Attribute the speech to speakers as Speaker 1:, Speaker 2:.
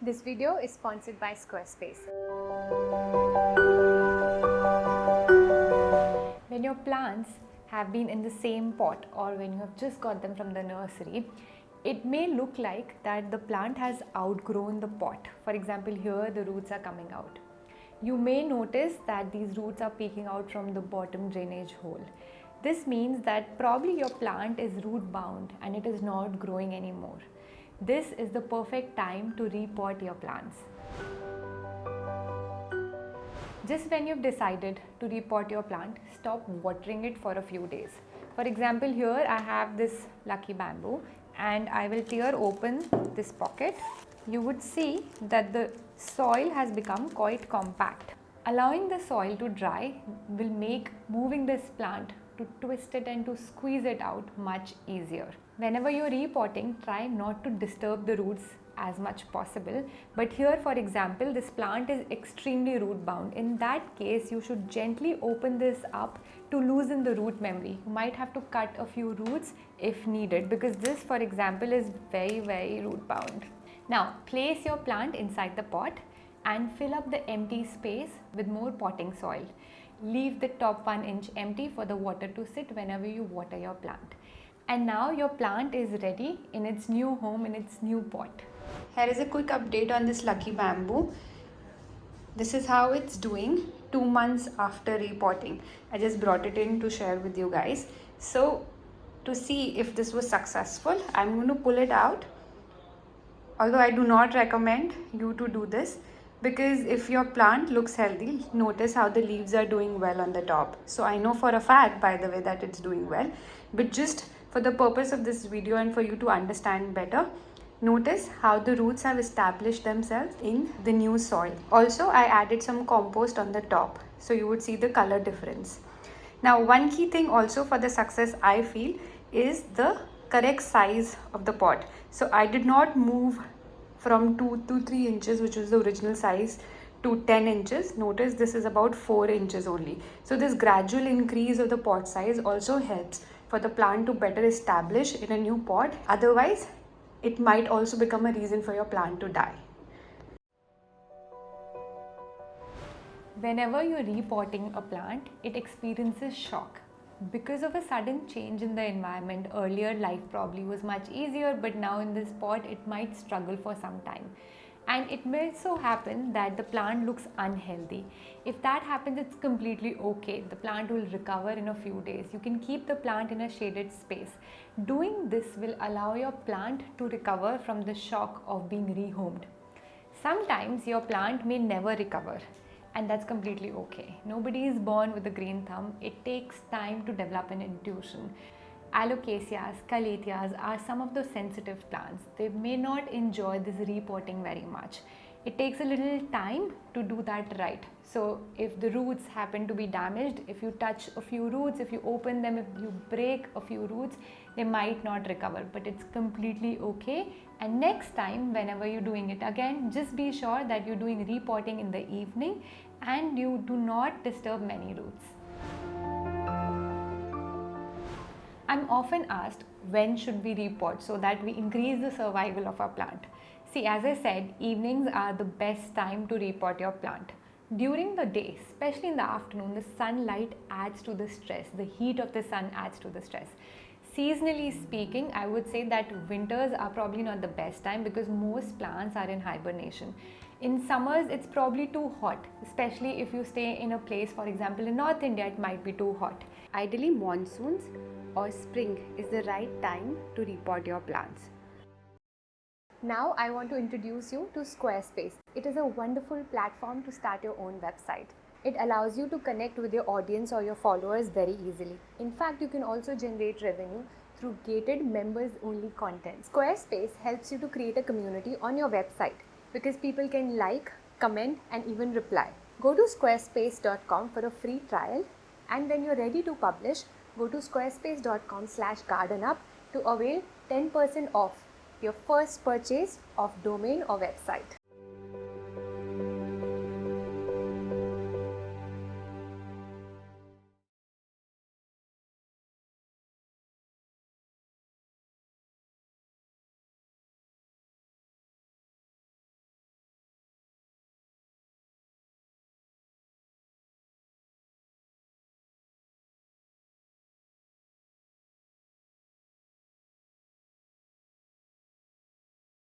Speaker 1: This video is sponsored by Squarespace. When your plants have been in the same pot or when you have just got them from the nursery, it may look like that the plant has outgrown the pot. For example, here the roots are coming out. You may notice that these roots are peeking out from the bottom drainage hole. This means that probably your plant is root bound and it is not growing anymore. This is the perfect time to repot your plants. Just when you've decided to repot your plant, stop watering it for a few days. For example, here I have this lucky bamboo and I will tear open this pocket. You would see that the soil has become quite compact. Allowing the soil to dry will make moving this plant to twist it and to squeeze it out much easier. Whenever you're repotting, try not to disturb the roots as much possible. But here, for example, this plant is extremely root bound. In that case, you should gently open this up to loosen the root memory. You might have to cut a few roots if needed because this, for example, is very root bound. Now, place your plant inside the pot and fill up the empty space with more potting soil. Leave the top 1 inch empty for the water to sit whenever you water your plant. And now your plant is ready in its new home, in its new pot. Here is a quick update on this lucky bamboo. This is how it's doing 2 months after repotting. I just brought it in to share with you guys. So to see if this was successful, I'm going to pull it out. Although I do not recommend you to do this, because if your plant looks healthy, notice how the leaves are doing well on the top. So I know for a fact, by the way, that it's doing well, but just for the purpose of this video and for you to understand better, notice how the roots have established themselves in the new soil. Also, I added some compost on the top, so you would see the color difference. Now, one key thing also for the success I feel is the correct size of the pot. So I did not move from 2 to 3 inches, which was the original size, to 10 inches. Notice this is about 4 inches only. So this gradual increase of the pot size also helps for the plant to better establish in a new pot. Otherwise, it might also become a reason for your plant to die. Whenever you're repotting a plant, it experiences shock. Because of a sudden change in the environment, earlier life probably was much easier, but now in this pot it might struggle for some time. And it may so happen that the plant looks unhealthy. If that happens, it's completely okay. The plant will recover in a few days. You can keep the plant in a shaded space. Doing this will allow your plant to recover from the shock of being rehomed. Sometimes your plant may never recover. And that's completely okay. Nobody is born with a green thumb. It takes time to develop an intuition. Alocasias, calatheas are some of the sensitive plants. They may not enjoy this repotting very much. It takes a little time to do that right. So if the roots happen to be damaged, if you touch a few roots, if you open them, if you break a few roots, they might not recover, but it's completely okay. And next time, whenever you're doing it again, just be sure that you're doing repotting in the evening and you do not disturb many roots. I'm often asked, when should we repot so that we increase the survival of our plant? See, as I said, evenings are the best time to repot your plant. During the day, especially in the afternoon, the sunlight adds to the stress. The heat of the sun adds to the stress. Seasonally speaking, I would say that winters are probably not the best time because most plants are in hibernation. In summers, it's probably too hot, especially if you stay in a place, for example, in North India, it might be too hot. Ideally, monsoons or spring is the right time to repot your plants. Now I want to introduce you to Squarespace. It is a wonderful platform to start your own website. It allows you to connect with your audience or your followers very easily. In fact, you can also generate revenue through gated members only content. Squarespace helps you to create a community on your website because people can like, comment and even reply. Go to squarespace.com for a free trial, and when you're ready to publish, go to squarespace.com/gardenup to avail 10% off your first purchase of domain or website.